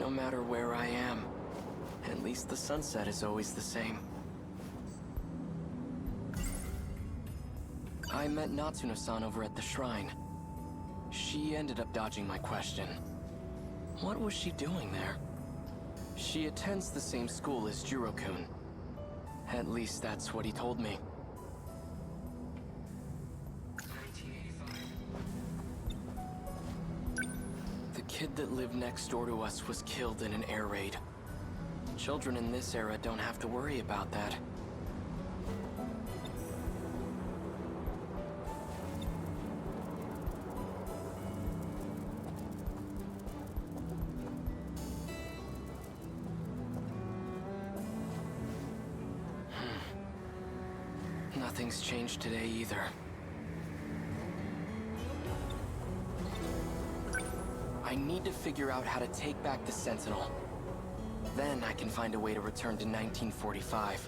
No matter where I am, at least the sunset is always the same. I met Natsuno-san over at the shrine. She ended up dodging my question. What was she doing there? She attends the same school as Jiro-kun. At least that's what he told me. 1985. The kid that lived next door to us was killed in an air raid. Children in this era don't have to worry about that. Nothing's changed today either. I need to figure out how to take back the Sentinel. Then I can find a way to return to 1945.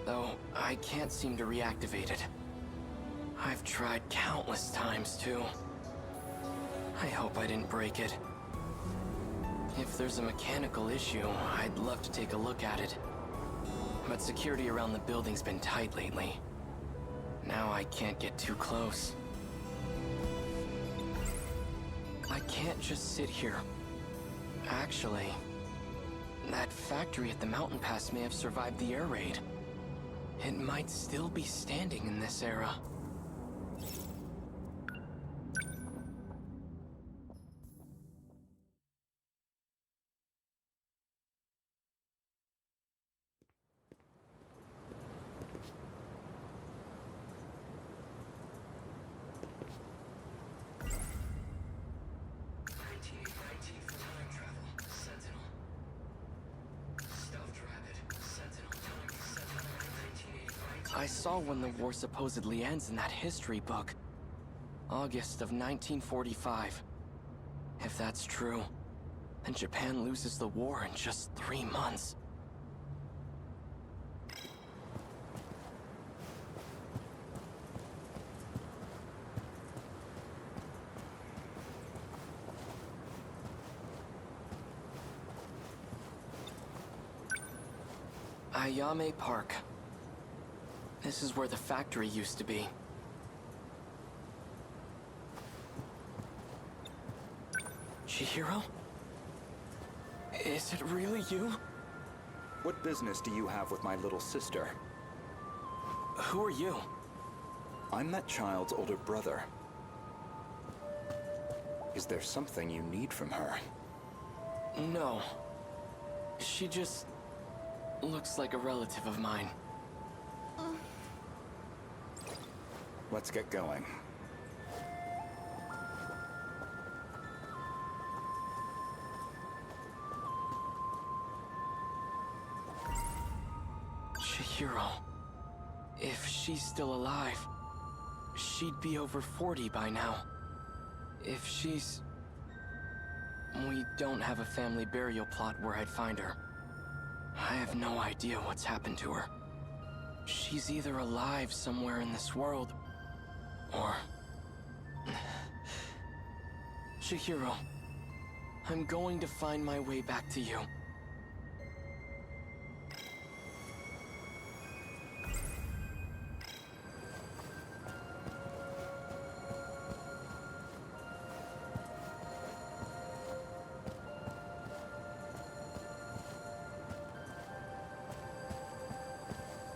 Though, I can't seem to reactivate it. I've tried countless times, too. I hope I didn't break it. If there's a mechanical issue, I'd love to take a look at it. But security around the building's been tight lately. Now I can't get too close. I can't just sit here. Actually, that factory at the mountain pass may have survived the air raid. It might still be standing in this era. I saw when the war supposedly ends in that history book. August of 1945. If that's true, then Japan loses the war in just 3 months. Ayame Park. This is where the factory used to be. Chihiro? Is it really you? What business do you have with my little sister? Who are you? I'm that child's older brother. Is there something you need from her? No. She just looks like a relative of mine. Let's get going. Chihiro. If she's still alive, she'd be over 40 by now. If she's... We don't have a family burial plot where I'd find her. I have no idea what's happened to her. She's either alive somewhere in this world, or... Chihiro, I'm going to find my way back to you.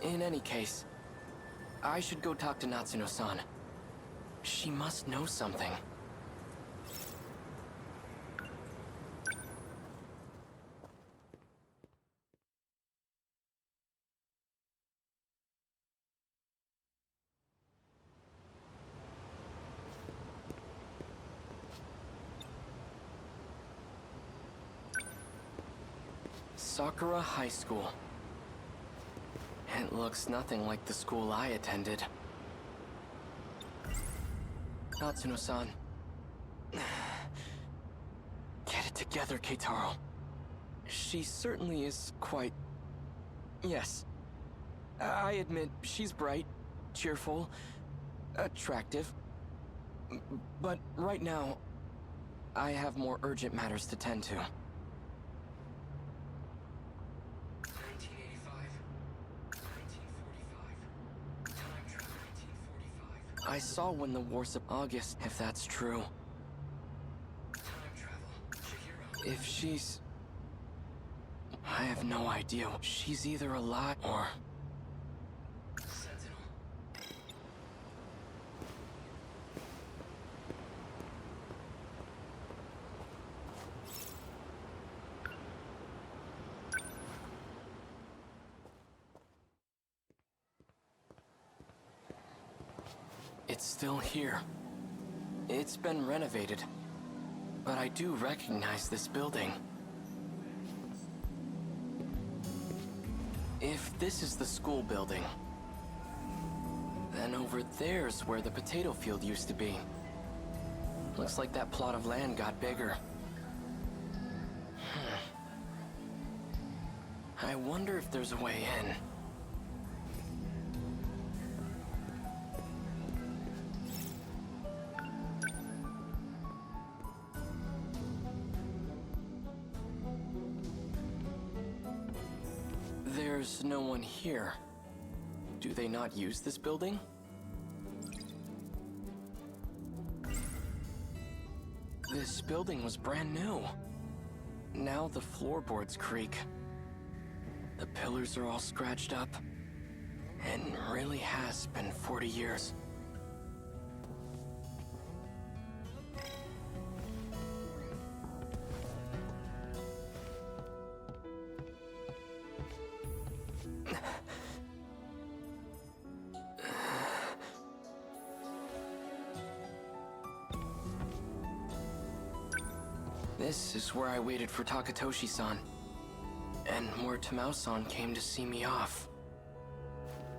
In any case, I should go talk to Natsuno-san. She must know something. Sakura High School. It looks nothing like the school I attended. Natsuno-san. Get it together, Keitaro. She certainly is quite... Yes. I admit, she's bright, cheerful, attractive. But right now, I have more urgent matters to tend to. 1985. 1945. Time travel 1945. I saw when the wars of August, if that's true. Time travel. Shihiro. If she's... I have no idea. She's either alive or... Sentinel. It's still here. It's been renovated. But I do recognize this building. If this is the school building, then over there's where the potato field used to be. Looks like that plot of land got bigger. I wonder if there's a way in. There's no one here. Do they not use this building? This building was brand new. Now the floorboards creak. The pillars are all scratched up. It really has been 40 years. This is where I waited for Takatoshi-san. And where Tamao-san came to see me off.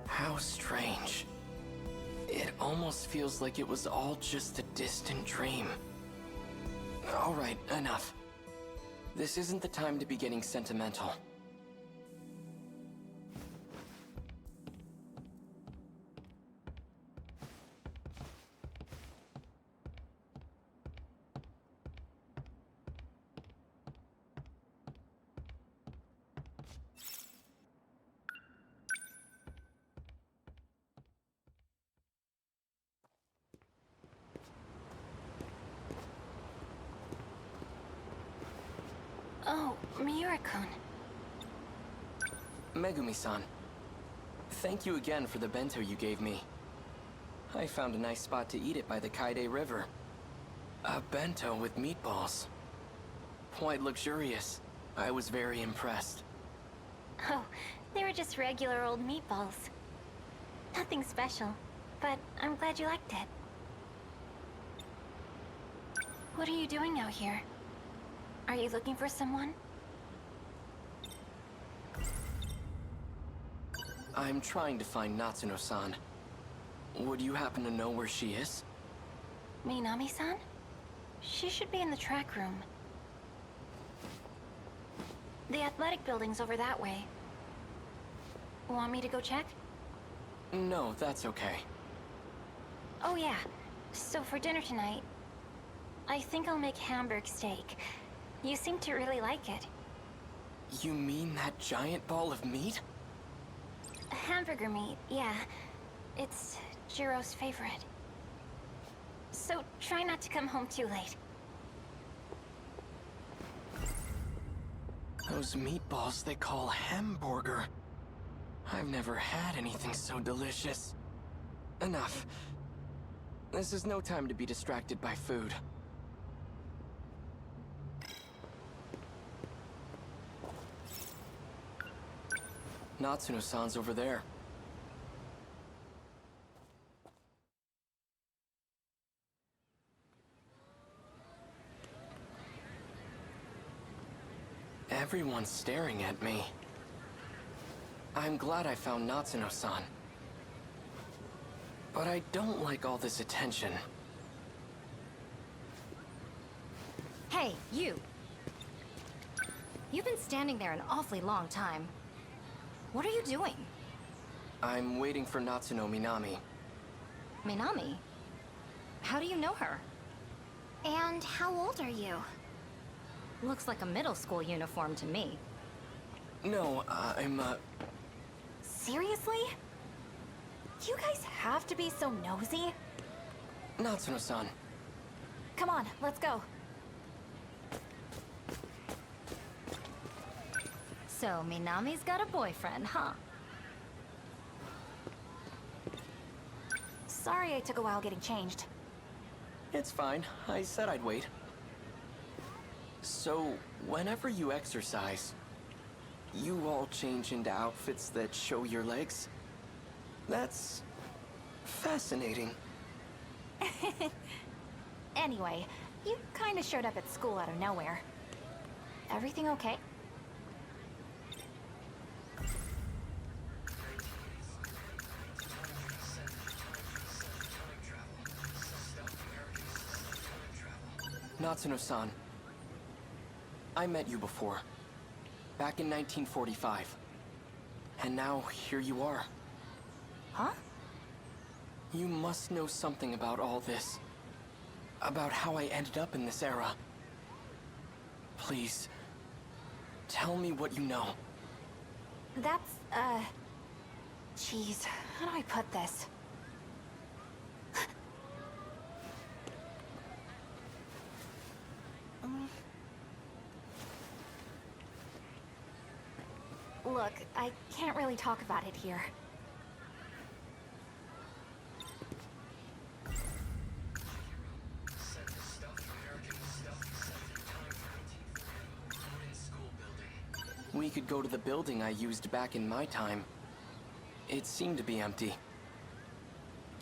How strange. It almost feels like it was all just a distant dream. Alright, enough. This isn't the time to be getting sentimental. Oh, Miura-kun. Megumi-san, thank you again for the bento you gave me. I found a nice spot to eat it by the Kaide River. A bento with meatballs. Quite luxurious. I was very impressed. Oh, they were just regular old meatballs. Nothing special, but I'm glad you liked it. What are you doing out here? Are you looking for someone? I'm trying to find Natsuno-san. Would you happen to know where she is? Minami-san? She should be in the track room. The athletic building's over that way. Want me to go check? No, that's okay. Oh yeah, so for dinner tonight, I think I'll make Hamburg steak. You seem to really like it. You mean that giant ball of meat? Hamburger meat, yeah. It's Jiro's favorite. So try not to come home too late. Those meatballs they call hamburger. I've never had anything so delicious. Enough. This is no time to be distracted by food. Natsuno-san's over there. Everyone's staring at me. I'm glad I found Natsuno-san. But I don't like all this attention. Hey, you! You've been standing there an awfully long time. What are you doing? I'm waiting for Natsuno Minami. Minami? How do you know her? And how old are you? Looks like a middle school uniform to me. No, I'm, Seriously? You guys have to be so nosy? Natsuno-san. Come on, let's go. So, Minami's got a boyfriend, huh? Sorry I took a while getting changed. It's fine. I said I'd wait. So, whenever you exercise, you all change into outfits that show your legs? That's fascinating. Anyway, you kinda showed up at school out of nowhere. Everything okay? Natsuno-san. I met you before. Back in 1945. And now, here you are. Huh? You must know something about all this. About how I ended up in this era. Please, tell me what you know. That's, Jeez, how do I put this? Look, I can't really talk about it here. We could go to the building I used back in my time. It seemed to be empty.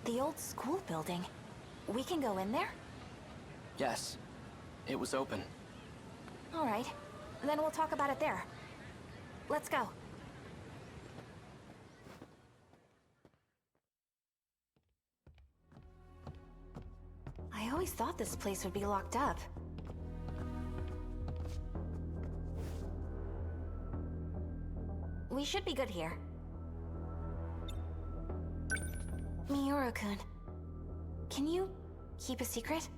The old school building. We can go in there? Yes, it was open. All right. Then we'll talk about it there. Let's go. I always thought this place would be locked up. We should be good here. Miura-kun, can you keep a secret?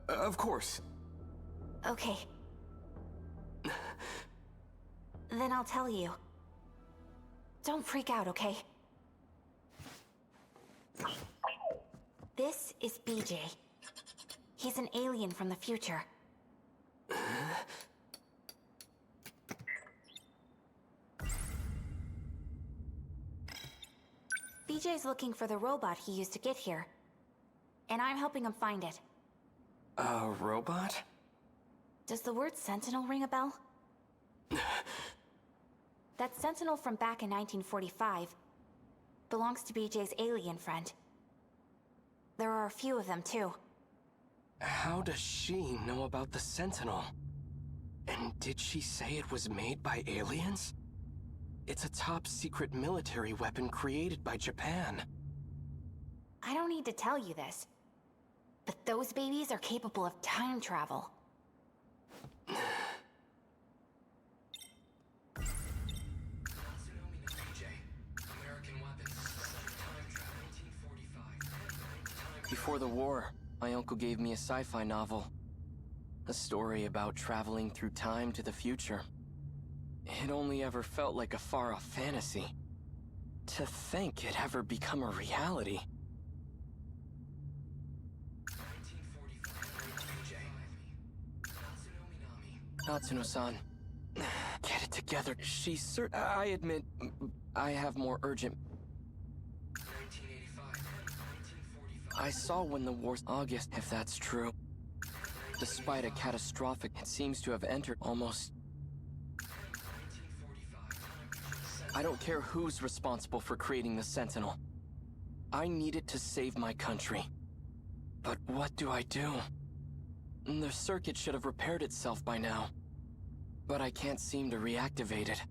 Of course. Okay. Then I'll tell you. Don't freak out, okay? This is BJ. He's an alien from the future. BJ's looking for the robot he used to get here. And I'm helping him find it. A robot? Does the word Sentinel ring a bell? That Sentinel from back in 1945 belongs to BJ's alien friend. There are a few of them, too. How does she know about the Sentinel? And did she say it was made by aliens? It's a top-secret military weapon created by Japan. I don't need to tell you this, but those babies are capable of time travel. Before the war, my uncle gave me a sci-fi novel. A story about traveling through time to the future. It only ever felt like a far-off fantasy. To think it ever become a reality. Natsuno-san, get it together. I admit, I have more urgent... I saw when the war's August, if that's true. Despite a catastrophic, it seems to have entered almost... I don't care who's responsible for creating the Sentinel. I need it to save my country. But what do I do? The circuit should have repaired itself by now. But I can't seem to reactivate it.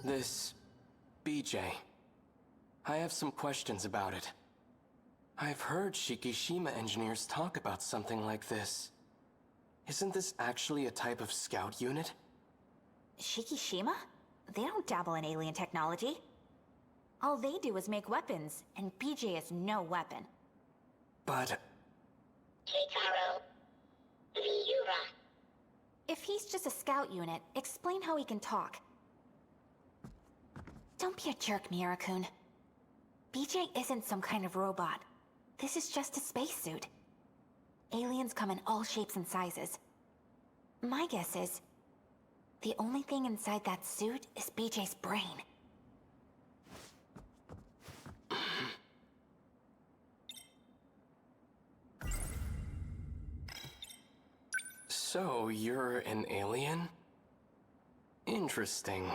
This... BJ. I have some questions about it. I've heard Shikishima engineers talk about something like this. Isn't this actually a type of scout unit? Shikishima? They don't dabble in alien technology. All they do is make weapons, and BJ is no weapon. But Keitaro. Miura. If he's just a scout unit, explain how he can talk. Don't be a jerk, Miura-kun. BJ isn't some kind of robot. This is just a spacesuit. Aliens come in all shapes and sizes. My guess is, the only thing inside that suit is BJ's brain. so you're an alien? Interesting.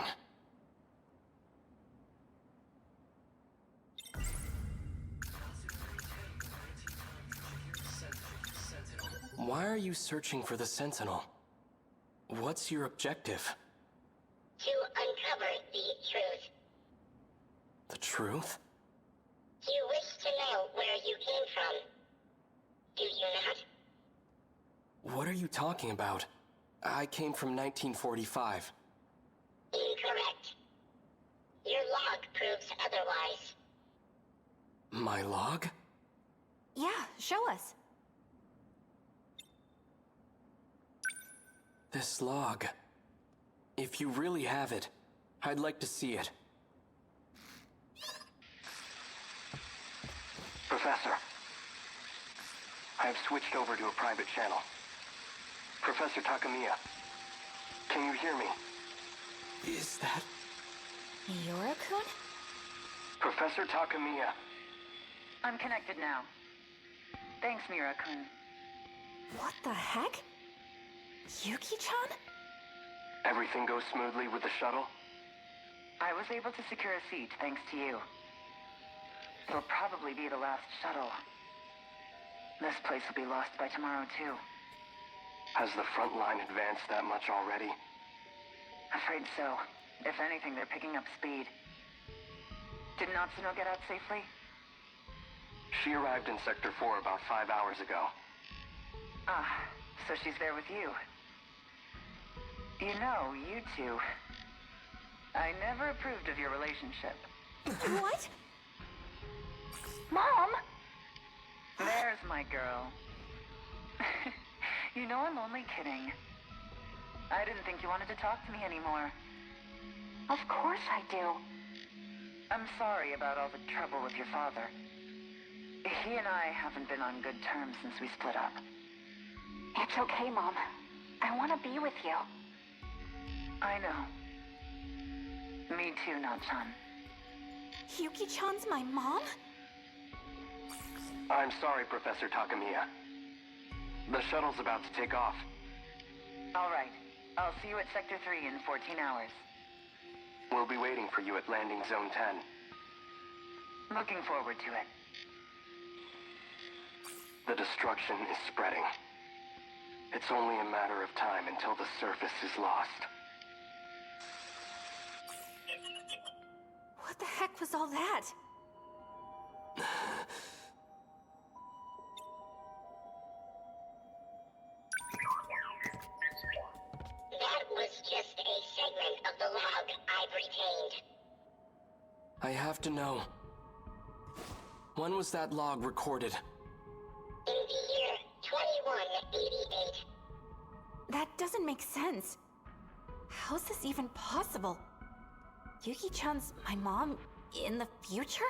Why are you searching for the Sentinel? What's your objective? To uncover the truth. The truth? You wish to know where you came from. Do you not? What are you talking about? I came from 1945. Incorrect. Your log proves otherwise. My log? Yeah, show us. This log. If you really have it, I'd like to see it. Professor, I have switched over to a private channel. Professor Takamiya, can you hear me? Is that... Miura-kun? Professor Takamiya. I'm connected now. Thanks, Miura-kun. What the heck? Yuki-chan? Everything goes smoothly with the shuttle? I was able to secure a seat thanks to you. It'll probably be the last shuttle. This place will be lost by tomorrow, too. Has the front line advanced that much already? Afraid so. If anything, they're picking up speed. Did Natsuno get out safely? She arrived in Sector 4 about 5 hours ago. Ah, so she's there with you. You know, you two... I never approved of your relationship. What? Mom! There's my girl. You know I'm only kidding. I didn't think you wanted to talk to me anymore. Of course I do. I'm sorry about all the trouble with your father. He and I haven't been on good terms since we split up. It's okay, Mom. I want to be with you. I know. Me too, Natchan. Yuki-chan's my mom? I'm sorry, Professor Takamiya. The shuttle's about to take off. All right. I'll see you at Sector 3 in 14 hours. We'll be waiting for you at Landing Zone 10. Looking forward to it. The destruction is spreading. It's only a matter of time until the surface is lost. What the heck was all that? That was just a segment of the log I've retained. I have to know. When was that log recorded? In the year 2188. That doesn't make sense. How's this even possible? Yuki-chan's my mom in the future?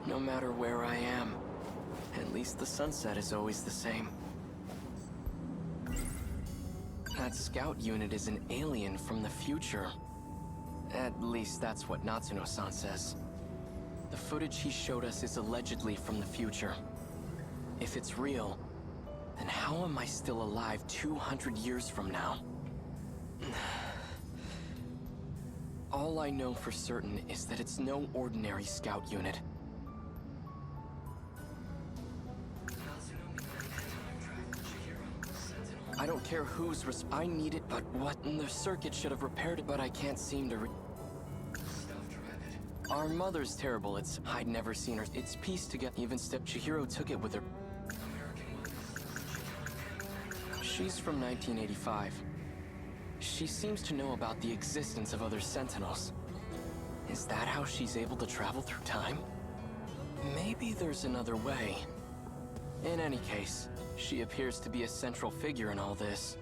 No matter where I am, at least the sunset is always the same. That that scout unit is an alien from the future. At least that's what Natsuno-san says. The footage he showed us is allegedly from the future. If it's real, then how am I still alive 200 years from now? All I know for certain is that it's no ordinary scout unit. I don't care who's I need it, but what? The circuit should have repaired it, but I can't seem to Our mother's terrible. I'd never seen her. It's pieced together. Even Chihiro took it with her. She's from 1985. She seems to know about the existence of other Sentinels. Is that how she's able to travel through time? Maybe there's another way. In any case, she appears to be a central figure in all this.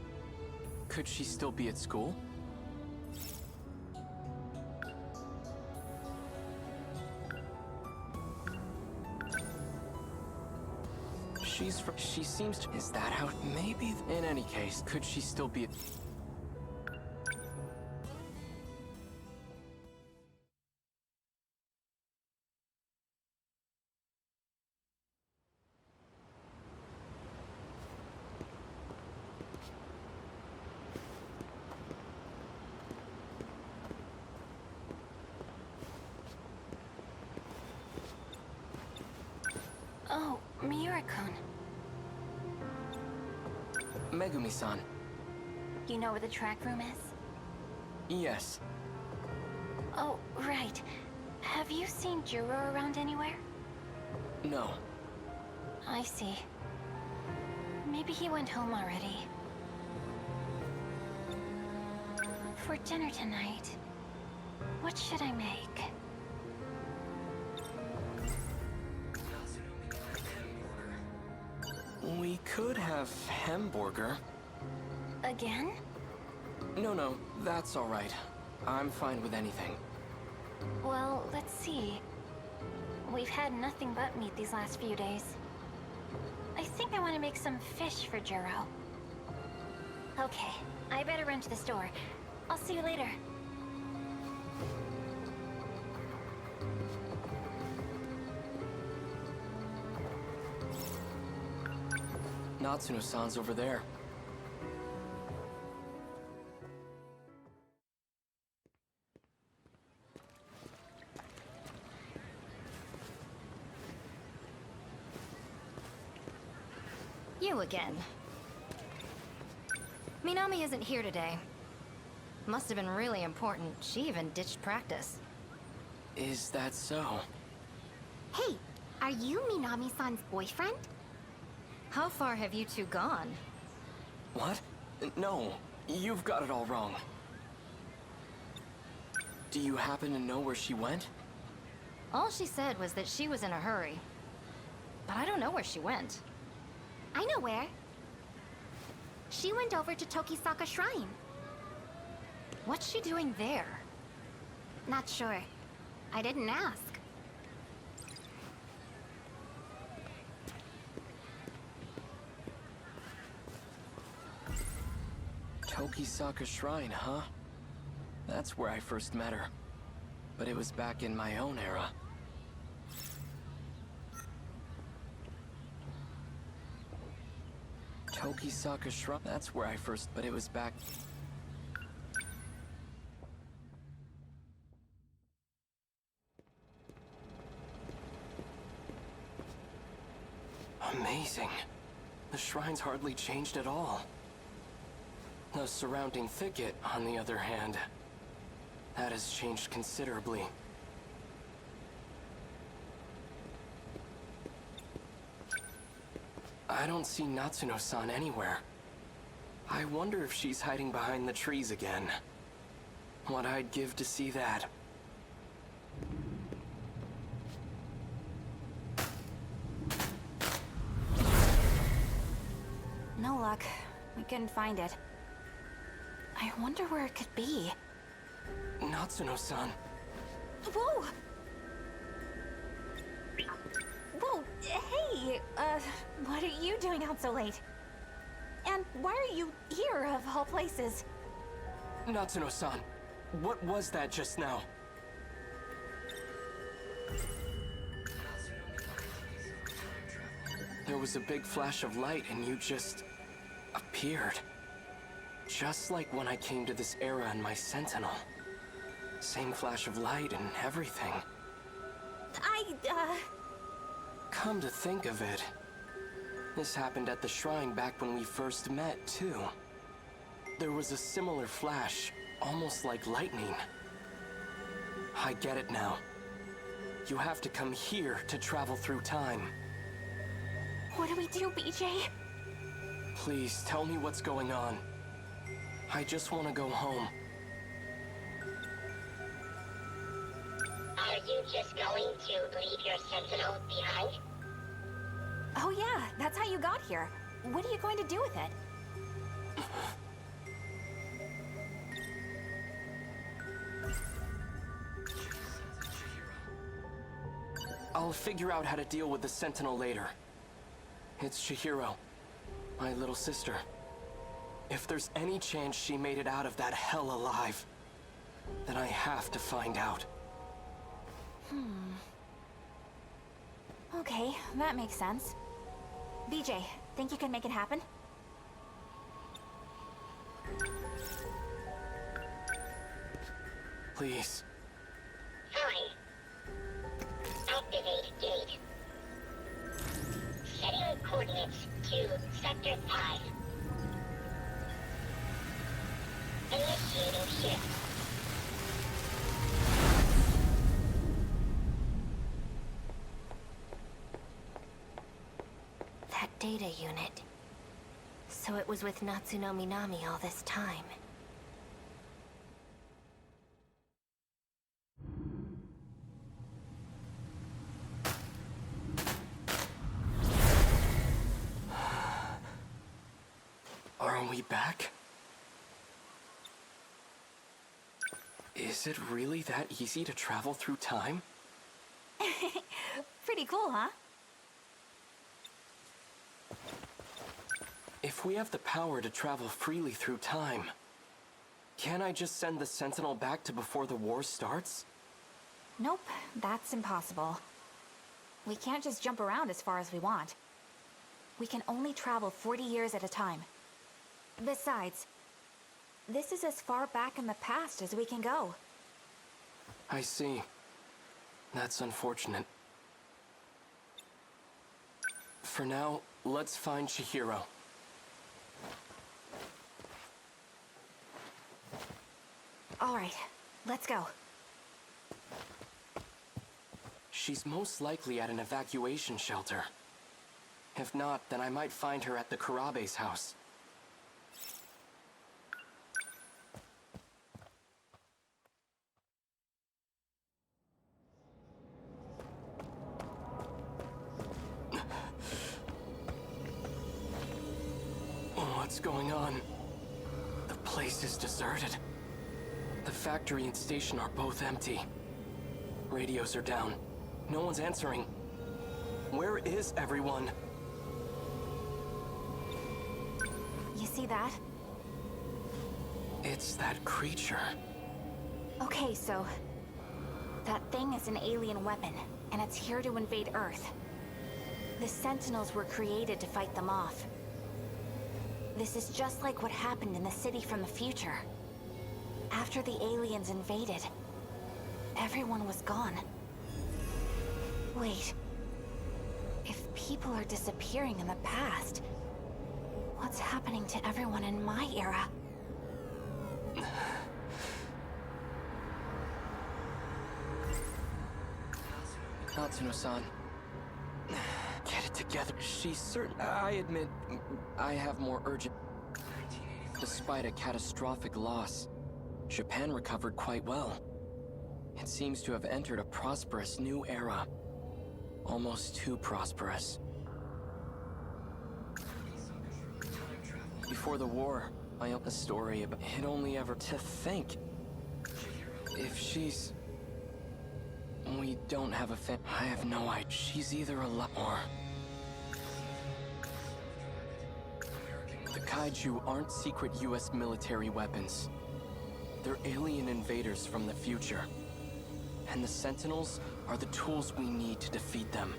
Could she still be at school? She seems to... Is that how... Maybe... In any case, could she still be... Oh, Miura-kun. Megumi-san. You know where the track room is? Yes. Oh, right. Have you seen Jiro around anywhere? No. I see. Maybe he went home already. For dinner tonight, what should I make? We could have hamburger. Again? No, that's all right. I'm fine with anything. Well, let's see. We've had nothing but meat these last few days. I think I want to make some fish for Jiro. Okay, I better run to the store. I'll see you later. Natsuno-san's over there. You again. Minami isn't here today. Must have been really important. She even ditched practice. Is that so? Hey, are you Minami-san's boyfriend? How far have you two gone? What? No, you've got it all wrong. Do you happen to know where she went? All she said was that she was in a hurry. But I don't know where she went. I know where. She went over to Tokisaka Shrine. What's she doing there? Not sure. I didn't ask. Tokisaka Shrine, huh? That's where I first met her. But it was back in my own era. Tokisaka Shrine, that's where I first... But it was back... Amazing. The shrine's hardly changed at all. The surrounding thicket, on the other hand, that has changed considerably. I don't see Natsuno-san anywhere. I wonder if she's hiding behind the trees again. What I'd give to see that. No luck. We couldn't find it. I wonder where it could be. Natsuno-san. Whoa! Whoa, hey! What are you doing out so late? And why are you here, of all places? Natsuno-san, what was that just now? There was a big flash of light and you just appeared. Just like when I came to this era in my Sentinel. Same flash of light and everything. Come to think of it, this happened at the shrine back when we first met, too. There was a similar flash, almost like lightning. I get it now. You have to come here to travel through time. What do we do, BJ? Please, tell me what's going on. I just want to go home. Are you just going to leave your Sentinel behind? Oh yeah, that's how you got here. What are you going to do with it? I'll figure out how to deal with the Sentinel later. It's Chihiro, my little sister. If there's any chance she made it out of that hell alive, then I have to find out. Okay, that makes sense. BJ, think you can make it happen? Please. Fine. Activate gate. Setting coordinates to Sector 5. Initiating shift. That data unit. So it was with Natsuno Minami all this time. Are we back? Is it really that easy to travel through time? Pretty cool, huh? If we have the power to travel freely through time, can't I just send the Sentinel back to before the war starts? Nope, that's impossible. We can't just jump around as far as we want. We can only travel 40 years at a time. Besides, this is as far back in the past as we can go. I see. That's unfortunate. For now, let's find Chihiro. All right, let's go. She's most likely at an evacuation shelter. If not, then I might find her at the Kurabe's house. What's going on? The place is deserted. The factory and station are both empty. Radios are down. No one's answering. Where is everyone? You see that? It's that creature. Okay, so... that thing is an alien weapon, and it's here to invade Earth. The Sentinels were created to fight them off. This is just like what happened in the city from the future. After the aliens invaded, everyone was gone. Wait. If people are disappearing in the past, what's happening to everyone in my era? Natsuno-san. Get it together. She's certain. I admit, I have more urgent. Despite a catastrophic loss, Japan recovered quite well. It seems to have entered a prosperous new era. Almost too prosperous. Before the war, I have a story about it only ever to think. If she's... We don't have a I have no idea. She's either alive or... The kaiju aren't secret US military weapons. They're alien invaders from the future. And the Sentinels are the tools we need to defeat them.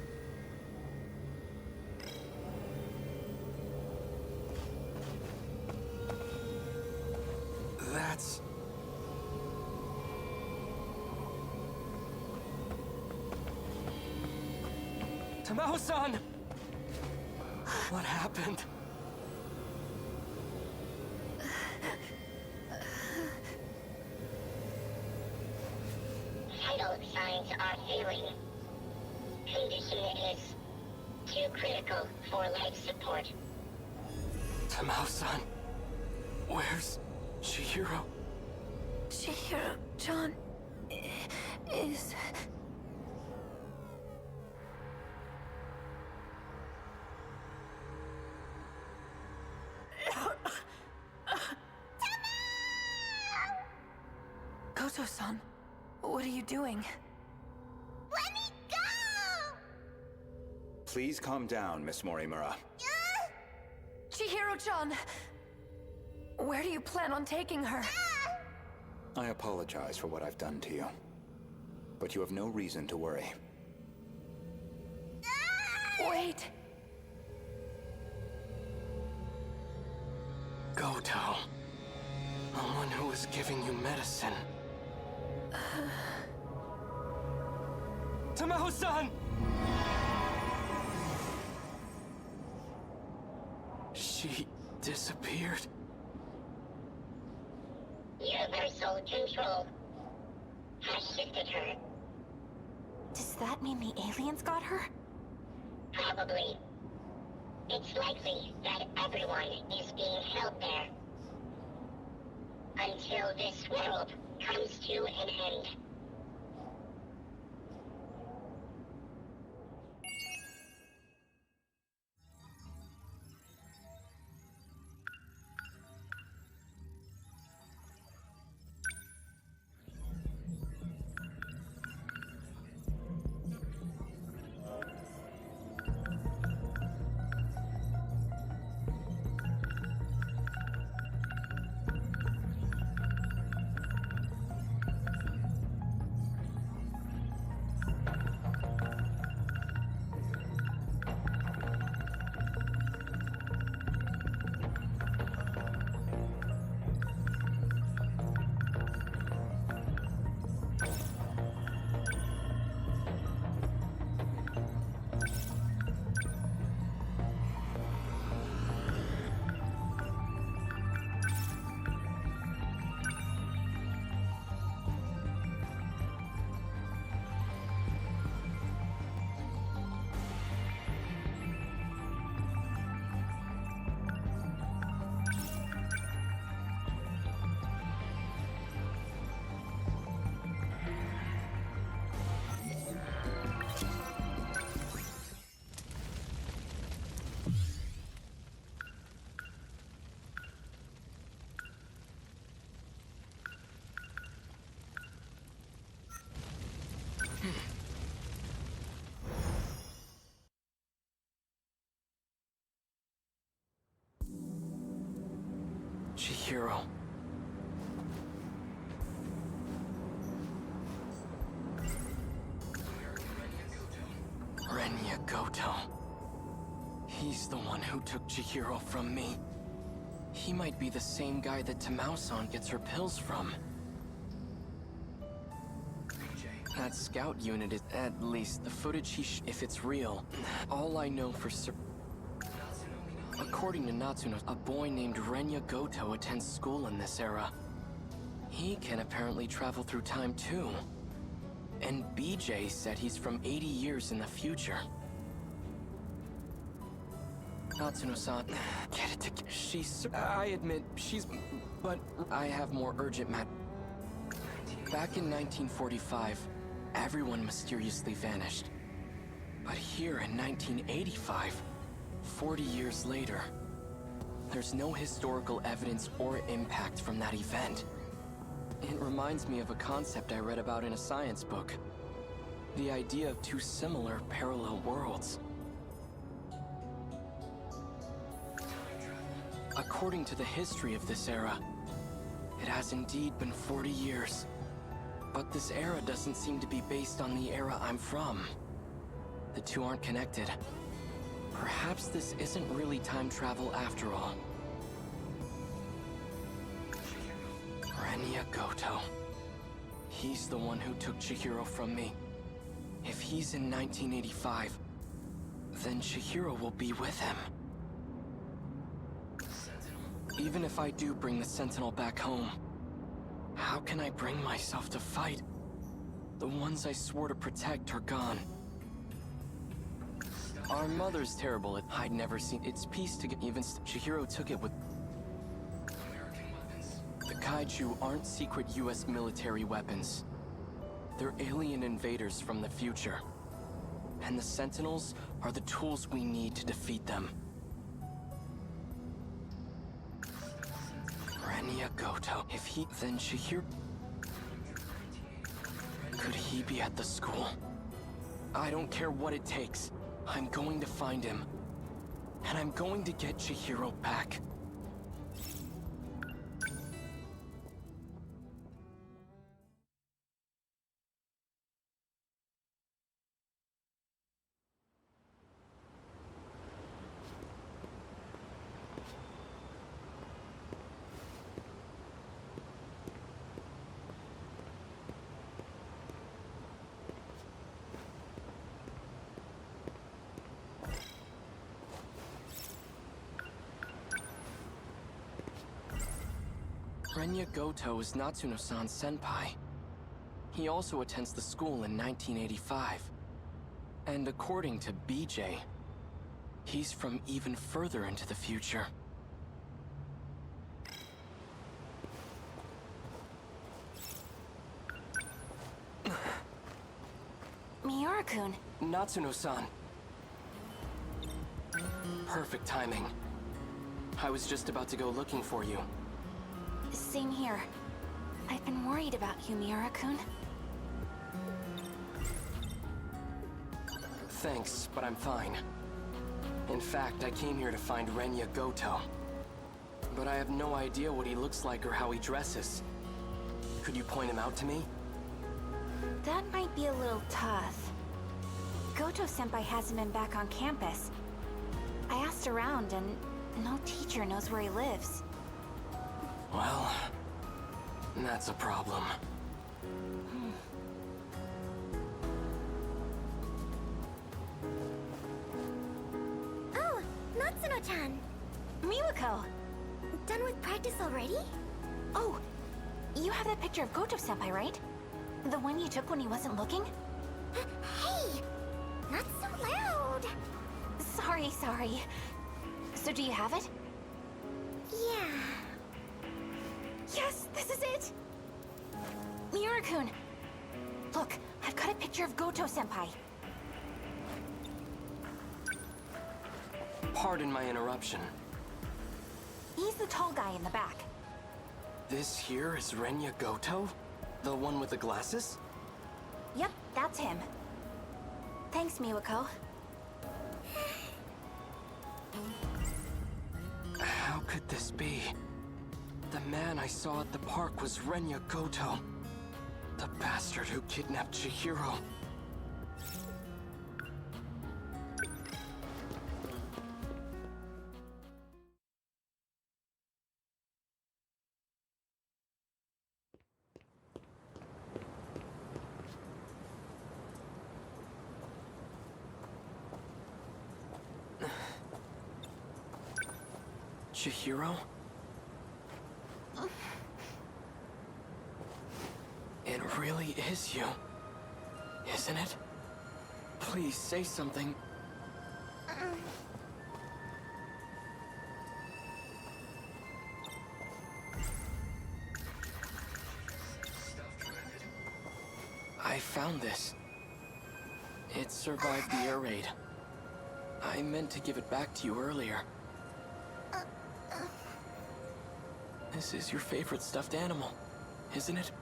That's... Tamao-san! What happened? Vital signs are failing. Condition is too critical for life support. Tamao-san, where's Chihiro? Chihiro-chan is... Goto-san, what are you doing? Let me go! Please calm down, Miss Morimura. Chihiro-chan! Where do you plan on taking her? I apologize for what I've done to you. But you have no reason to worry. Wait! Goto. The one who was giving you medicine. Tamao-san! She disappeared. Universal control has shifted her. Does that mean the aliens got her? Probably. It's likely that everyone is being held there. Until this world comes to an end. Chihiro. Renya Goto. He's the one who took Chihiro from me. He might be the same guy that Tamao-san gets her pills from. That scout unit is, at least, the footage if it's real. All I know for certain. According to Natsuno, a boy named Renya Goto attends school in this era. He can apparently travel through time too. And BJ said he's from 80 years in the future. Natsuno-san, get it together. I admit, but I have more urgent Back in 1945, everyone mysteriously vanished. But here in 1985, 40 years later, there's no historical evidence or impact from that event. It reminds me of a concept I read about in a science book. The idea of two similar parallel worlds. According to the history of this era, it has indeed been 40 years. But this era doesn't seem to be based on the era I'm from. The two aren't connected. Perhaps this isn't really time travel after all. Renya Goto. He's the one who took Chihiro from me. If he's in 1985, then Chihiro will be with him. Even if I do bring the Sentinel back home, how can I bring myself to fight? The ones I swore to protect are gone. Our mother's terrible at I'd never seen its piece to get even Chihiro took it with American weapons. The Kaiju aren't secret US military weapons. They're alien invaders from the future. And the Sentinels are the tools we need to defeat them. Renya Goto. If he... then Chihiro... Could he be at the school? I don't care what it takes. I'm going to find him. And I'm going to get Chihiro back. Renya Goto is Natsuno-san's senpai. He also attends the school in 1985. And according to BJ, he's from even further into the future. Miura-kun. Natsuno-san. Perfect timing. I was just about to go looking for you. Same here. I've been worried about you, Miura-kun. Thanks, but I'm fine. In fact, I came here to find Renya Goto. But I have no idea what he looks like or how he dresses. Could you point him out to me? That might be a little tough. Goto-senpai hasn't been back on campus. I asked around and no teacher knows where he lives. Well, that's a problem. Oh, Natsuno-chan. Miwako! Done with practice already? Oh, you have that picture of Goto-senpai, right? The one you took when he wasn't looking? Hey! Not so loud! Sorry. So do you have it? Yeah. Yes, this is it! Miura-kun! Look, I've got a picture of Goto-senpai. Pardon my interruption. He's the tall guy in the back. This here is Renya Goto? The one with the glasses? Yep, that's him. Thanks, Miwako. How could this be? The man I saw at the park was Renya Goto. The bastard who kidnapped Chihiro. Chihiro? It really is you, isn't it? Please say something. I found this. It survived the air raid. I meant to give it back to you earlier. This is your favorite stuffed animal, isn't it?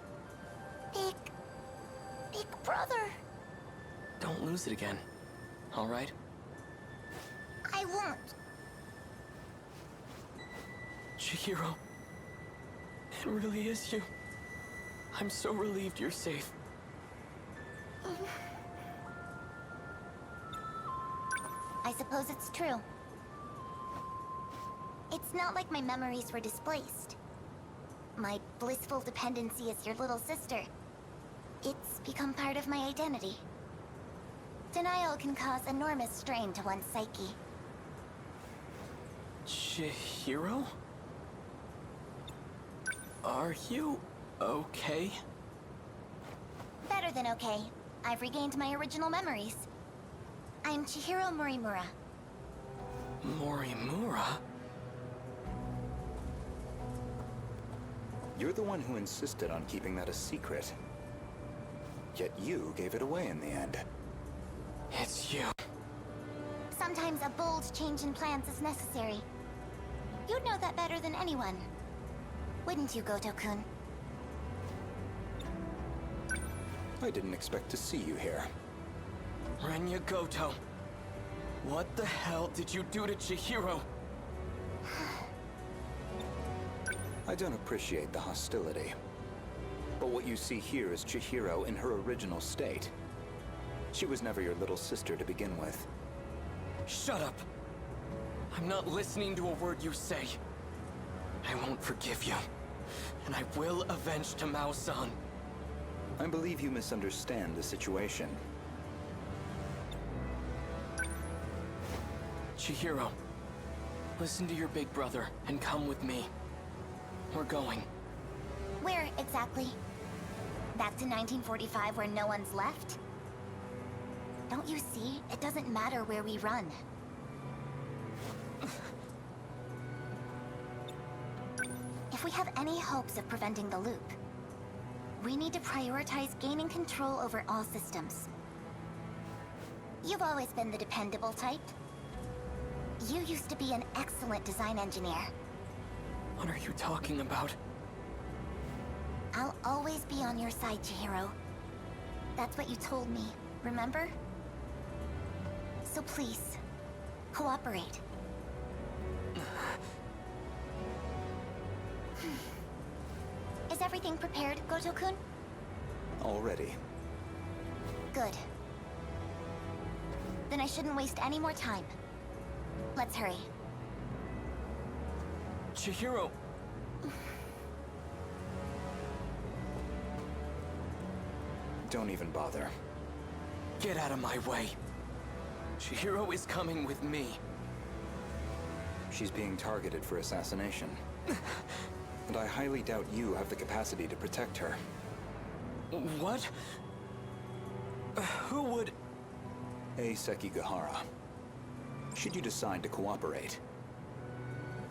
Big brother. Don't lose it again, all right? I won't. Chihiro. It really is you. I'm so relieved you're safe. I suppose it's true. It's not like my memories were displaced. My blissful dependency as your little sister. It's become part of my identity. Denial can cause enormous strain to one's psyche. Chihiro? Are you okay? Better than okay. I've regained my original memories. I'm Chihiro Morimura. Morimura? You're the one who insisted on keeping that a secret. Yet you gave it away in the end. It's you. Sometimes a bold change in plans is necessary. You'd know that better than anyone. Wouldn't you, Goto-kun? I didn't expect to see you here. Renya Goto. What the hell did you do to Chihiro? I don't appreciate the hostility. But what you see here is Chihiro in her original state. She was never your little sister to begin with. Shut up! I'm not listening to a word you say. I won't forgive you. And I will avenge Tamao-san. I believe you misunderstand the situation. Chihiro, listen to your big brother and come with me. We're going. Where exactly? Back to 1945 where no one's left? Don't you see? It doesn't matter where we run. If we have any hopes of preventing the loop, we need to prioritize gaining control over all systems. You've always been the dependable type. You used to be an excellent design engineer. What are you talking about? I'll always be on your side, Chihiro. That's what you told me, remember? So please, cooperate. Is everything prepared, Goto-kun? Already. Good. Then I shouldn't waste any more time. Let's hurry. Chihiro! Don't even bother. Get out of my way. Chihiro is coming with me. She's being targeted for assassination. And I highly doubt you have the capacity to protect her. What? Who would... Sekigahara. Should you decide to cooperate,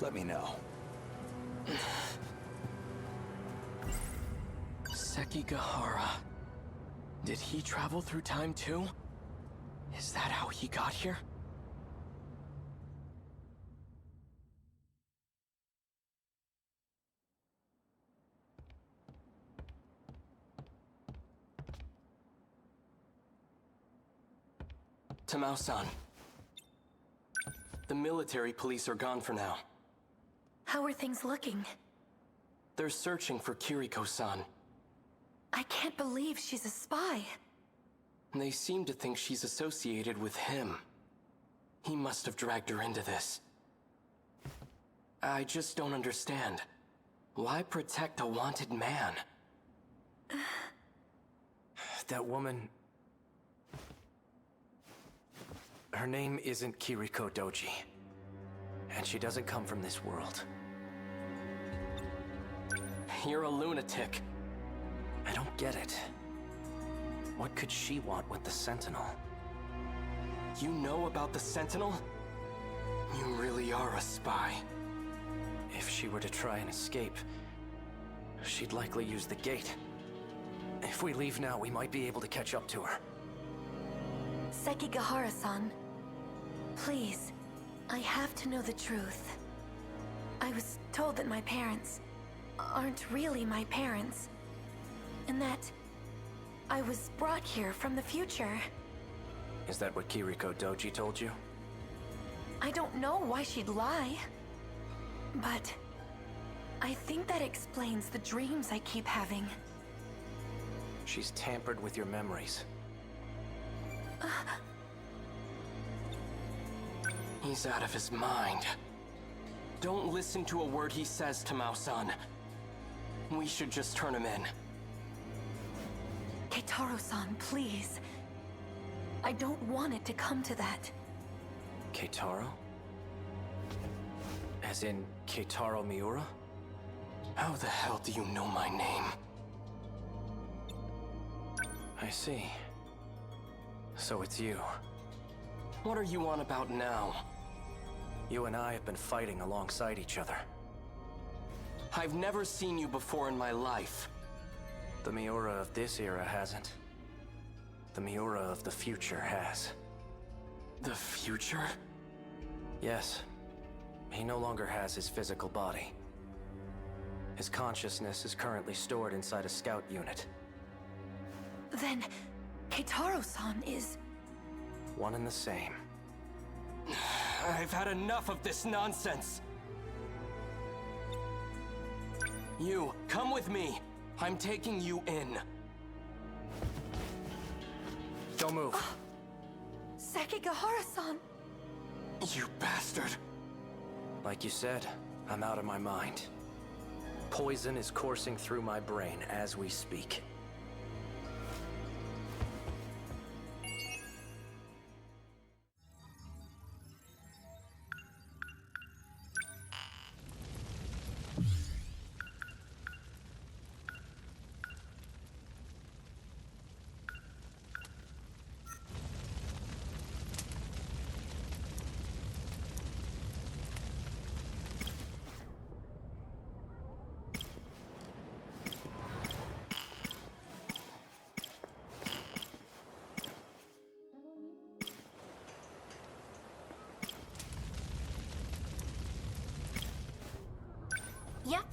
let me know. Sekigahara. Did he travel through time too? Is that how he got here? Tamao-san. The military police are gone for now. How are things looking? They're searching for Kiriko-san. I can't believe she's a spy. They seem to think she's associated with him. He must have dragged her into this. I just don't understand. Why protect a wanted man? That woman... Her name isn't Kiriko Doji. And she doesn't come from this world. You're a lunatic. I don't get it. What could she want with the Sentinel? You know about the Sentinel? You really are a spy. If she were to try and escape, she'd likely use the gate. If we leave now, we might be able to catch up to her. Sekigahara-san, please, I have to know the truth. I was told that my parents aren't really my parents, and that I was brought here from the future. Is that what Kiriko Doji told you? I don't know why she'd lie, but I think that explains the dreams I keep having. She's tampered with your memories. He's out of his mind. Don't listen to a word he says, Tamao-san. We should just turn him in. Keitaro-san, please. I don't want it to come to that. Keitaro? As in Keitaro Miura? How the hell do you know my name? I see. So it's you. What are you on about now? You and I have been fighting alongside each other. I've never seen you before in my life. The Miura of this era hasn't. The Miura of the future has. The future? Yes. He no longer has his physical body. His consciousness is currently stored inside a scout unit. Then, Keitaro-san is... One and the same. I've had enough of this nonsense. You, come with me. I'm taking you in. Don't move. Sekigahara-san! You bastard. Like you said, I'm out of my mind. Poison is coursing through my brain as we speak. Yep.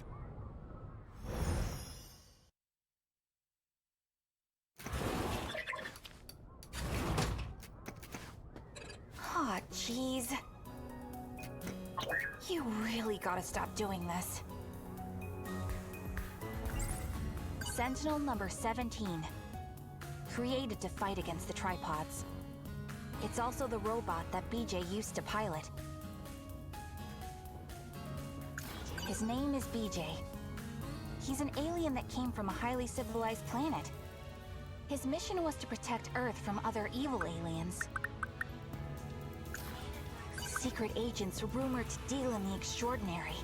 Aw, jeez. You really gotta stop doing this. Sentinel number 17. Created to fight against the tripods. It's also the robot that BJ used to pilot. His name is BJ. He's an alien that came from a highly civilized planet. His mission was to protect Earth from other evil aliens. Secret agents rumored to deal in the extraordinary.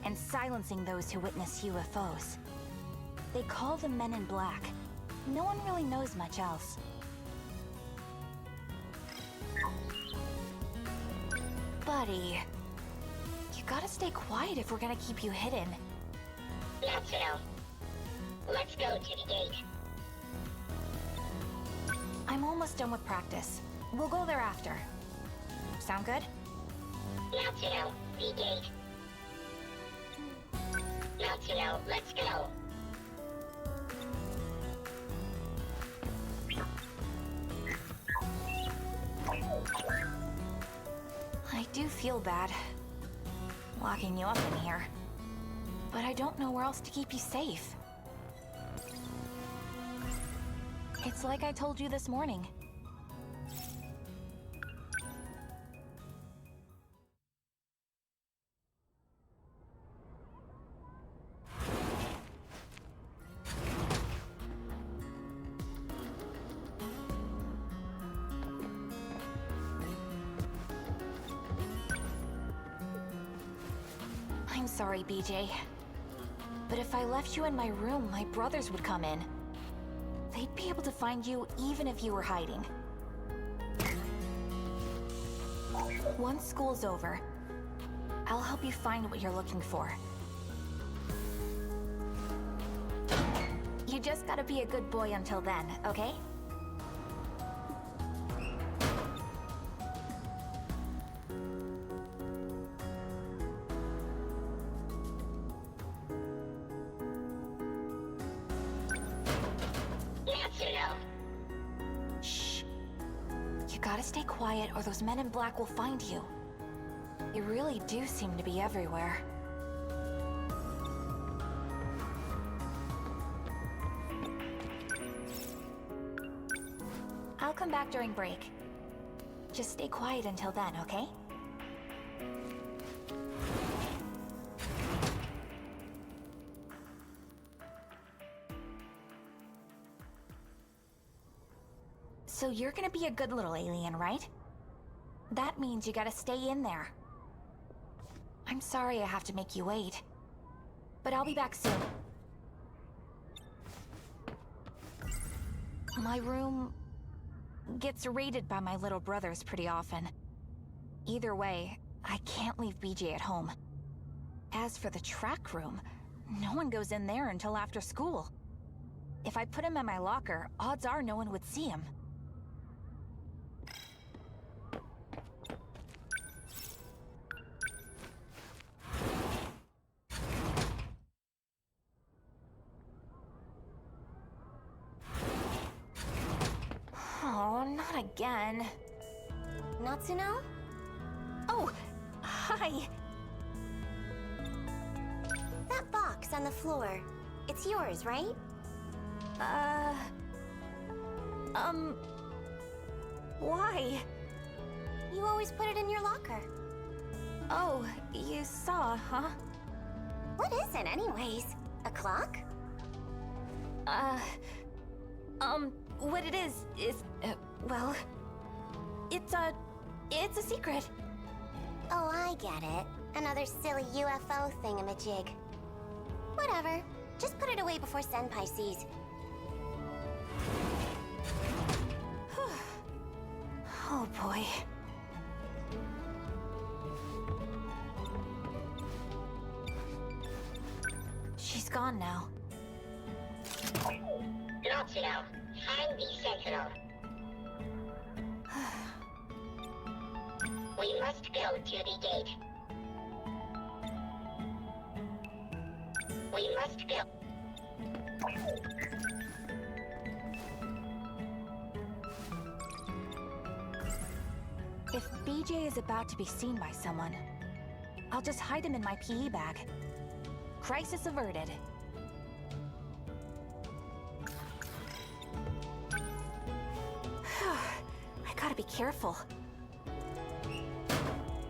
And silencing those who witness UFOs. They call them Men in Black. No one really knows much else. Buddy, you gotta stay quiet if we're gonna keep you hidden. Not so. Let's go to the gate. I'm almost done with practice. We'll go there after. Sound good? Not so. The gate. Not so. Let's go. I do feel bad locking you up in here, but I don't know where else to keep you safe. It's like I told you this morning. I'm sorry, BJ. But if I left you in my room, my brothers would come in. They'd be able to find you even if you were hiding. Once school's over, I'll help you find what you're looking for. You just gotta be a good boy until then, okay? Shh. You gotta stay quiet or those men in black will find you. They really do seem to be everywhere. I'll come back during break. Just stay quiet until then, okay? So you're gonna be a good little alien, right? That means you gotta stay in there. I'm sorry I have to make you wait. But I'll be back soon. My room gets raided by my little brothers pretty often. Either way, I can't leave BJ at home. As for the track room, no one goes in there until after school. If I put him in my locker, odds are no one would see him. Oh, not again. Natsuno? Oh, hi. That box on the floor, it's yours, right? Why? You always put it in your locker. Oh, you saw, huh? What is it anyways? A clock? What it is, well, it's a secret. Oh, I get it. Another silly UFO thingamajig. Whatever. Just put it away before Senpai sees. Oh boy. She's gone now. Natsuno, find the Sentinel. We must go to the gate. We must go. If BJ is about to be seen by someone, I'll just hide him in my PE bag. Crisis averted. I gotta be careful.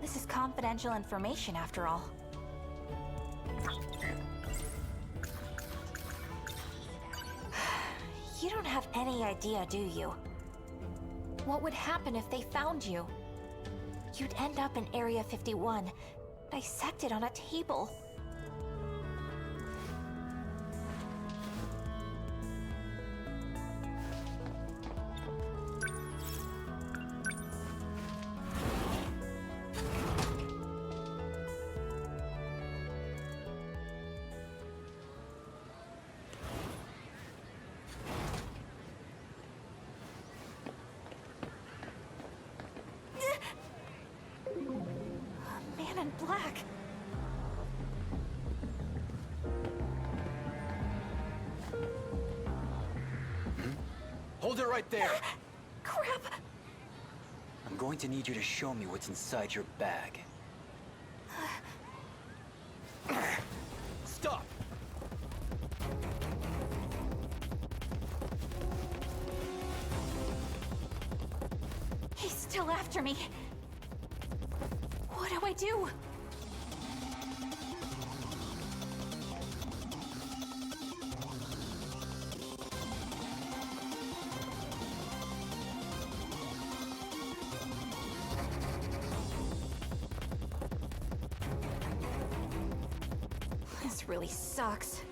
This is confidential information, after all. You don't have any idea, do you? What would happen if they found you? You'd end up in Area 51, dissected on a table. Man in black. Hold it right there! Crap! I'm going to need you to show me what's inside your bag. Stop! He's still after me. What do I do? This really sucks.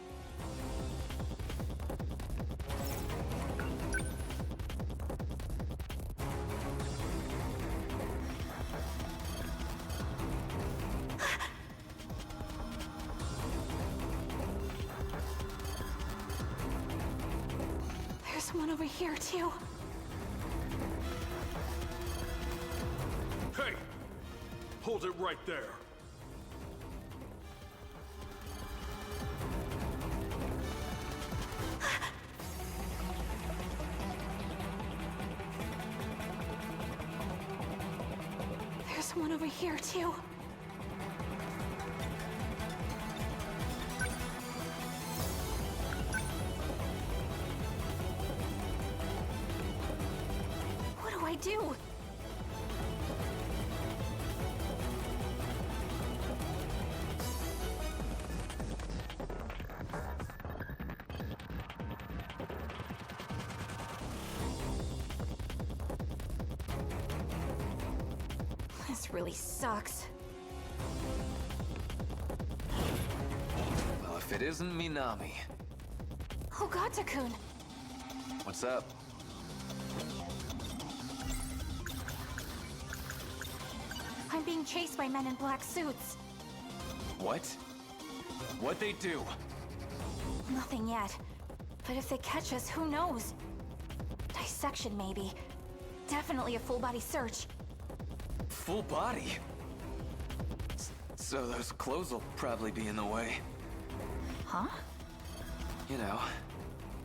There's one over here, too. Hey! Hold it right there. There's one over here, too. This really sucks. Well, if it isn't Minami. Oh god, Takun. What's up? I'm being chased by men in black suits. What? What'd they do? Nothing yet. But if they catch us, who knows? Dissection, maybe. Definitely a full-body search. Full body? So those clothes will probably be in the way. Huh? You know,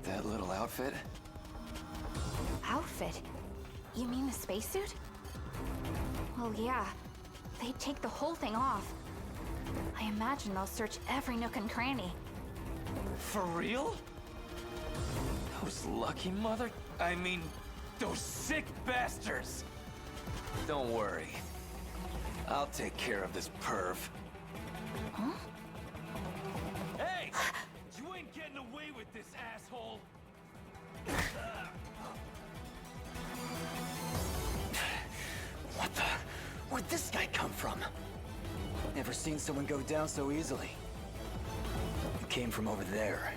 that little outfit. Outfit? You mean the spacesuit? Well, yeah. They'd take the whole thing off. I imagine they'll search every nook and cranny. For real? Those lucky I mean, those sick bastards! Don't worry. I'll take care of this perv. Huh? Hey! You ain't getting away with this, asshole! What the? Where'd this guy come from? Never seen someone go down so easily. He came from over there.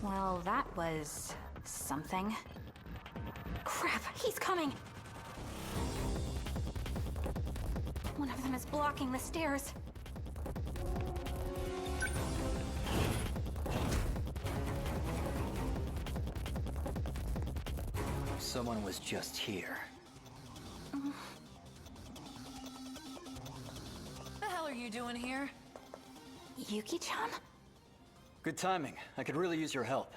Well, that was something. Crap, he's coming! One of them is blocking the stairs. Someone was just here. The hell are you doing here? Yuki-chan? Good timing. I could really use your help.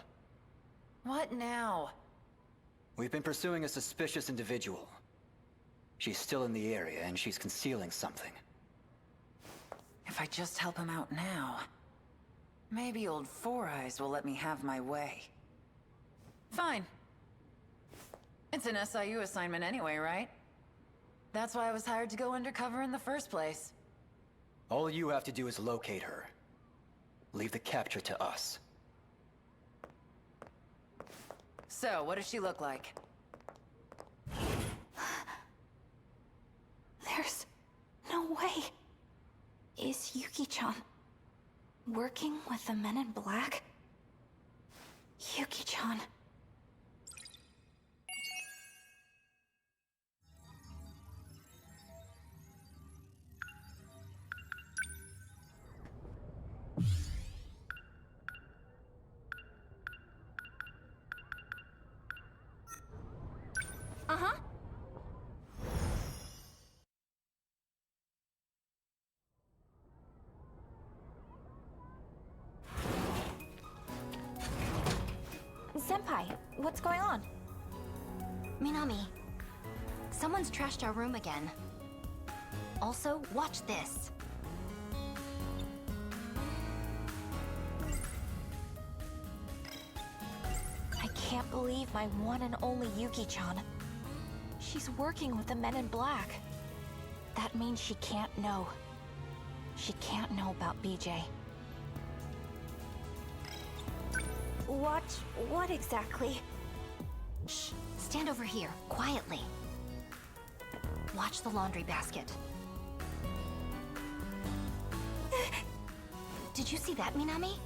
What now? We've been pursuing a suspicious individual. She's still in the area, and she's concealing something. If I just help him out now, maybe old Four Eyes will let me have my way. Fine. It's an SIU assignment anyway, right? That's why I was hired to go undercover in the first place. All you have to do is locate her. Leave the capture to us. So, what does she look like? There's no way. Is Yuki-chan working with the men in black? Yuki-chan. Uh-huh. Senpai, what's going on? Minami, someone's trashed our room again. Also, watch this. I can't believe my one and only Yuki-chan. She's working with the men in black. That means she can't know. She can't know about BJ. What exactly? Shh, stand over here, quietly. Watch the laundry basket. Did you see that, Minami?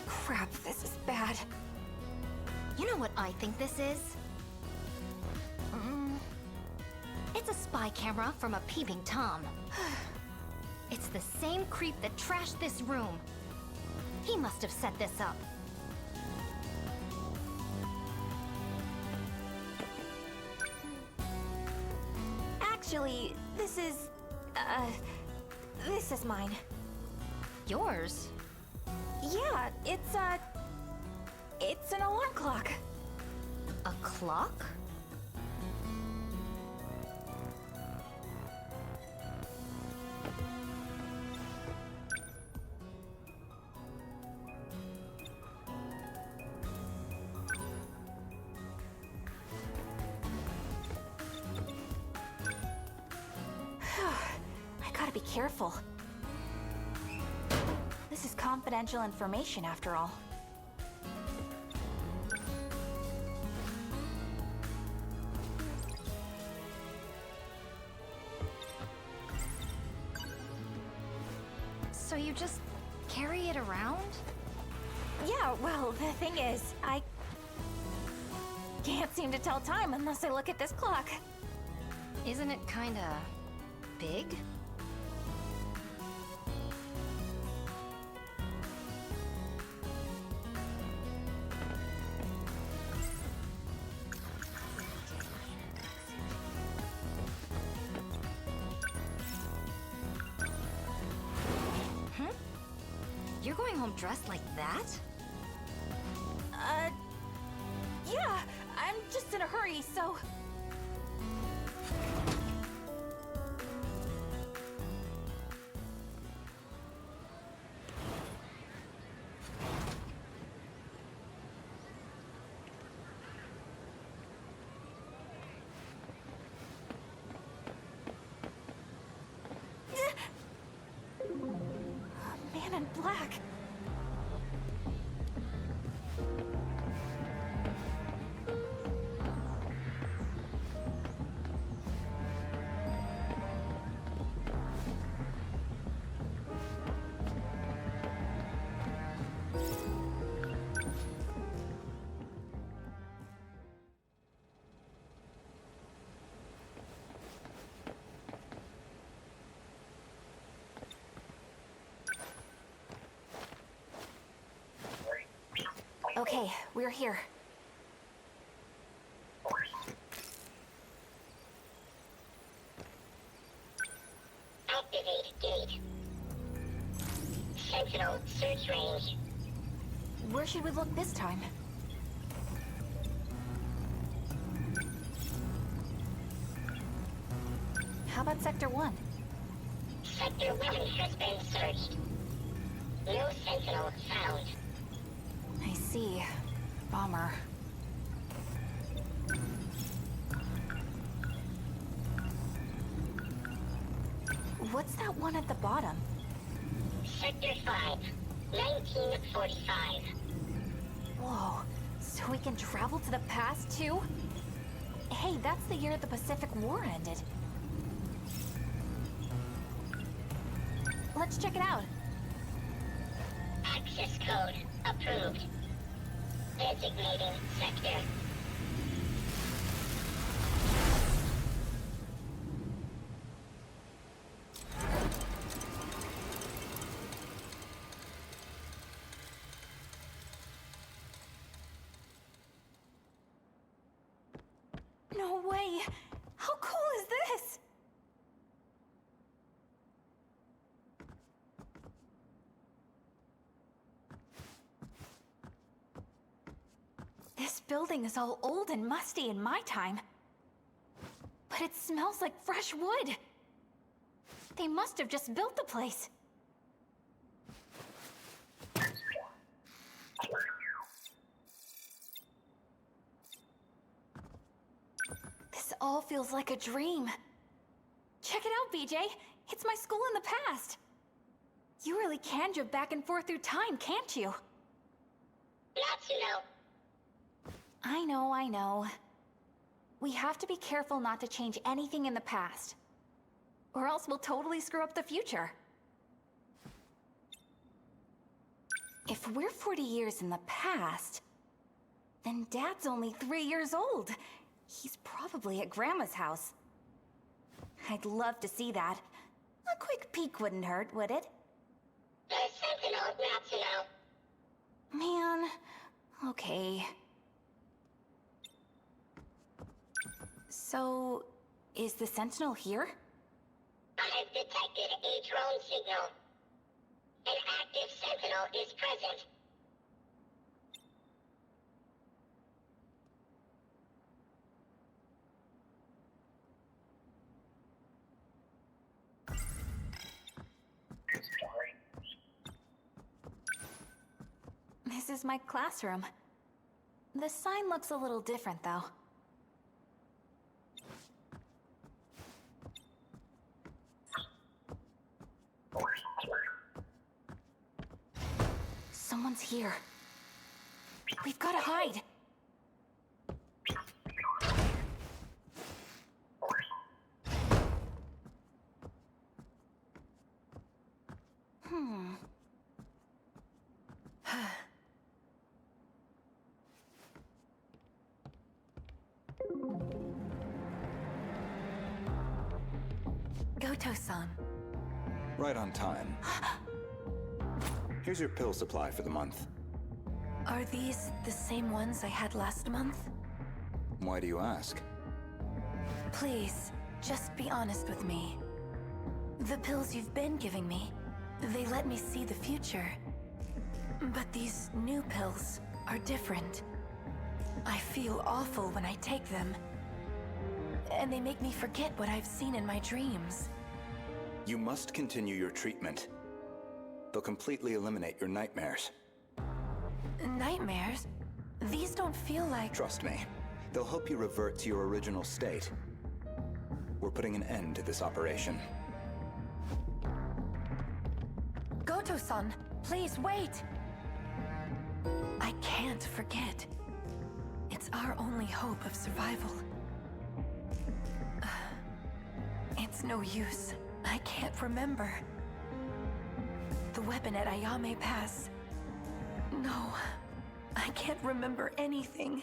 Crap, this is bad. You know what I think this is? It's a spy camera from a peeping Tom. It's the same creep that trashed this room. He must have set this up. Actually, this is mine. Yours? Yeah, it's an alarm clock. A clock? I gotta be careful. This is confidential information, after all. So you just carry it around? Yeah, well, the thing is, I can't seem to tell time unless I look at this clock. Isn't it kinda big? You're going home dressed like that? Yeah, I'm just in a hurry, so... Man in black. Okay, we're here. Activate gate. Sentinel search range. Where should we look this time? How about Sector 1? Sector 1 has been searched. No Sentinel found. I see. Bummer. What's that one at the bottom? Sector 5, 1945. Whoa, so we can travel to the past too? Hey, that's the year the Pacific War ended. Let's check it out. Access code approved. Designating sector. No way! How cool is this? This building is all old and musty in my time. But it smells like fresh wood. They must have just built the place. This all feels like a dream. Check it out, BJ. It's my school in the past. You really can jump back and forth through time, can't you? Natsuno. I know. We have to be careful not to change anything in the past. Or else we'll totally screw up the future. If we're 40 years in the past, then Dad's only 3 years old. He's probably at Grandma's house. I'd love to see that. A quick peek wouldn't hurt, would it? The Sentinel, Natsuno. Man, okay. So, is the Sentinel here? I've detected a drone signal. An active Sentinel is present. This is my classroom. The sign looks a little different, though. Someone's here. We've got to hide. Goto-san. Right on time. Here's your pill supply for the month. Are these the same ones I had last month? Why do you ask? Please, just be honest with me. The pills you've been giving me, they let me see the future. But these new pills are different. I feel awful when I take them. And they make me forget what I've seen in my dreams. You must continue your treatment. They'll completely eliminate your nightmares. Nightmares? These don't feel like... Trust me, they'll help you revert to your original state. We're putting an end to this operation. Goto-san, please wait! I can't forget. It's our only hope of survival. It's no use. I can't remember. The weapon at Ayame Pass. No, I can't remember anything.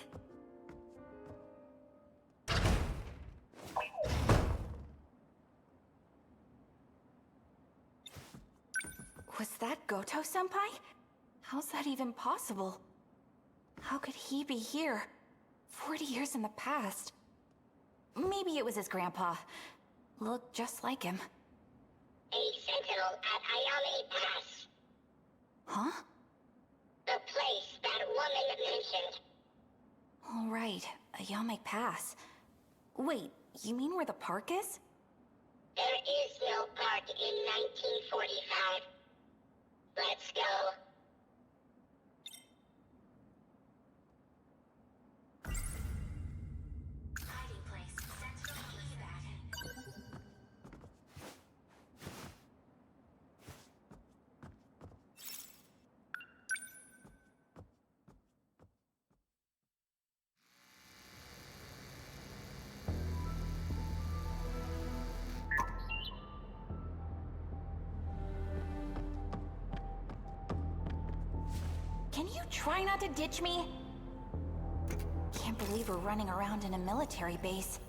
Was that Goto-senpai? How's that even possible? How could he be here? 40 years in the past. Maybe it was his grandpa. Looked just like him. A sentinel at Ayame Pass. Huh? The place that woman mentioned. All right, Ayame Pass. Wait, you mean where the park is? There is no park in 1945. Let's go. Hiding place. Sentinel evac. Can you try not to ditch me? Can't believe we're running around in a military base.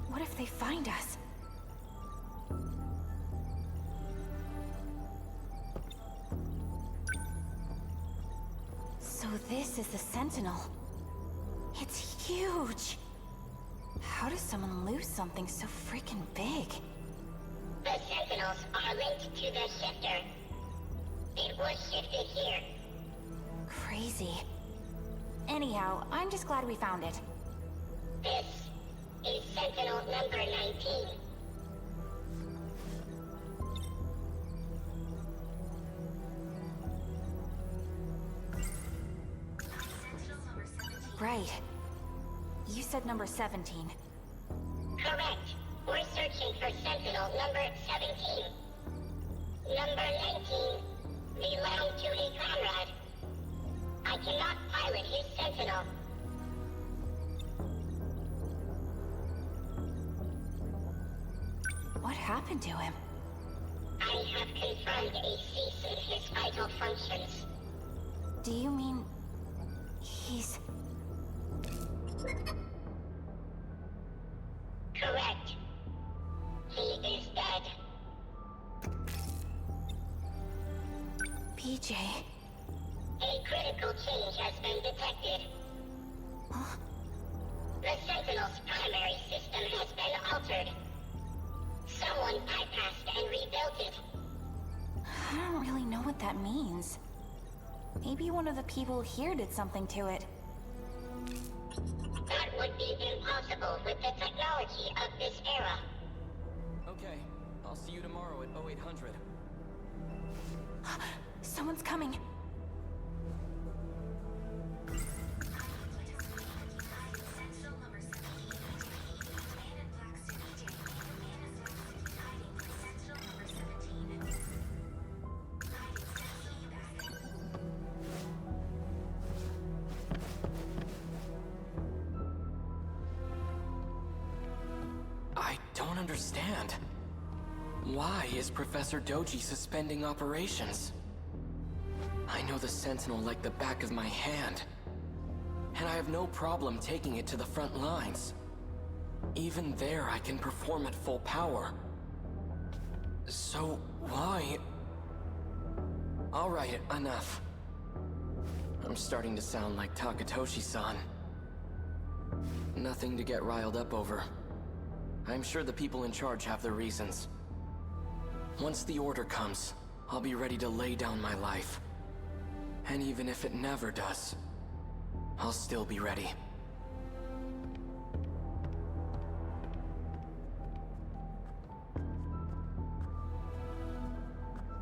What if they find us? So this is the Sentinel. It's huge! How does someone lose something so freaking big? The Sentinels are linked to the shifter. It was shifted here. Crazy. Anyhow, I'm just glad we found it. This is Sentinel number 19. Right. You said number 17. Correct. We're searching for Sentinel number 17. Number 19 belonged to a comrade. I cannot pilot his Sentinel. What happened to him? I have confirmed a cease in his vital functions. Do you mean... he's... Correct. He is dead. BJ... A critical change has been detected. Huh? The Sentinel's primary system has been altered. Someone bypassed and rebuilt it. I don't really know what that means. Maybe one of the people here did something to it. That would be impossible with the technology of this era. Okay, I'll see you tomorrow at 0800. Someone's coming. I don't understand. Why is Professor Doji suspending operations? I know the Sentinel like the back of my hand, and I have no problem taking it to the front lines. Even there, I can perform at full power. So, why? Alright, enough. I'm starting to sound like Takatoshi-san. Nothing to get riled up over. I'm sure the people in charge have their reasons. Once the order comes, I'll be ready to lay down my life. And even if it never does, I'll still be ready.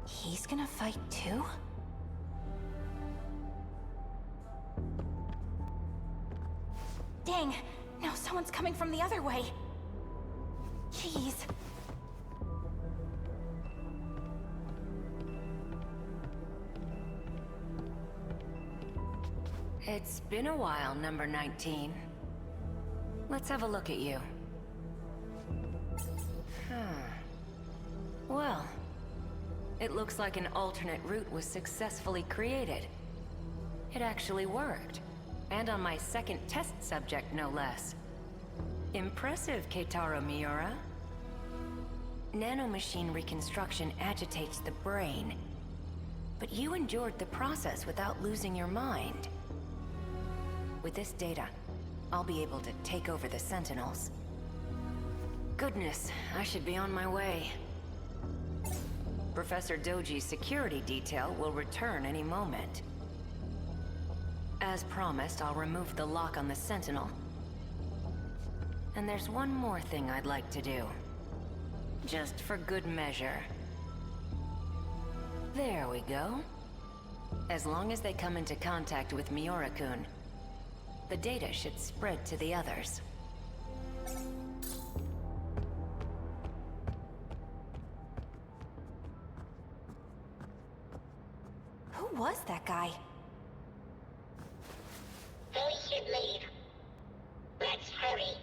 He's gonna fight too? Dang! Now someone's coming from the other way! Jeez. It's been a while, number 19. Let's have a look at you. Well, it looks like an alternate route was successfully created. It actually worked. And on my second test subject, no less. Impressive, Keitaro Miura. Nanomachine reconstruction agitates the brain. But you endured the process without losing your mind. With this data, I'll be able to take over the Sentinels. Goodness, I should be on my way. Professor Doji's security detail will return any moment. As promised, I'll remove the lock on the Sentinel. And there's one more thing I'd like to do. Just for good measure. There we go. As long as they come into contact with Miura-kun, the data should spread to the others. Who was that guy? We should leave. Let's hurry.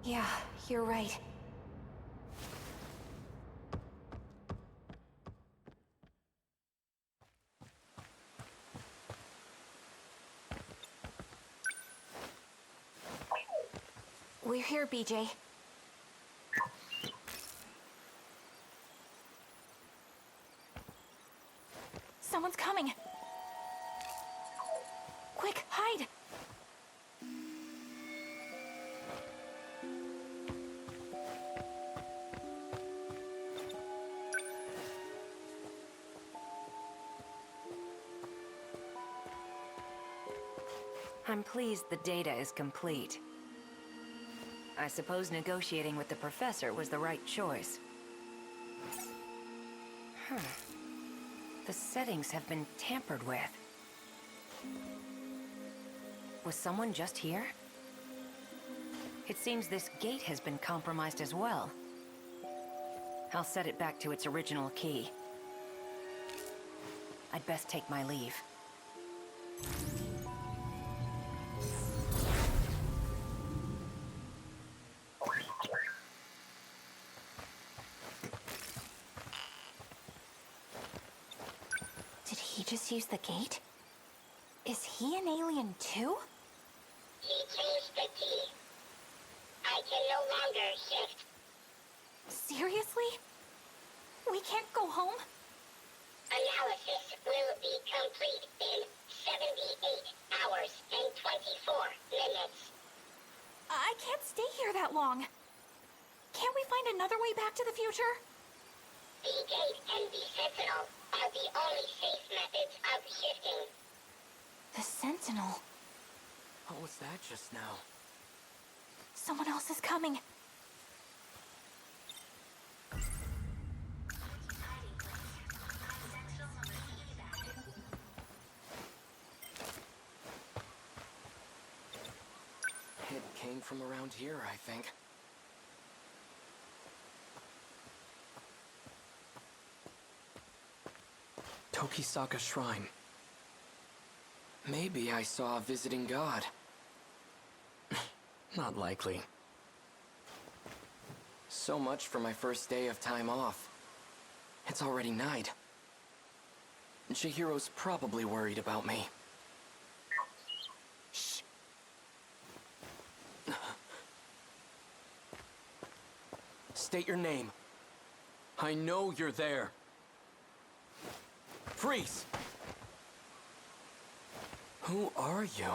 Yeah, you're right. We're here, BJ. Someone's coming! Quick, hide! I'm pleased the data is complete. I suppose negotiating with the professor was the right choice. The settings have been tampered with. Was someone just here? It seems this gate has been compromised as well. I'll set it back to its original key. I'd best take my leave. Did he just use the gate? Is he an alien too? He changed the key. I can no longer shift. Seriously? We can't go home? Analysis will be complete in 78 hours and 24 minutes. I can't stay here that long. Can't we find another way back to the future? The gate and the Sentinel are the only safe methods of shifting. The Sentinel. What was that just now? Someone else is coming. It came from around here, I think. Tokisaka Shrine. Maybe I saw a visiting god. Not likely. So much for my first day of time off. It's already night. Chihiro's probably worried about me. Shh. State your name. I know you're there. Freeze! Who are you?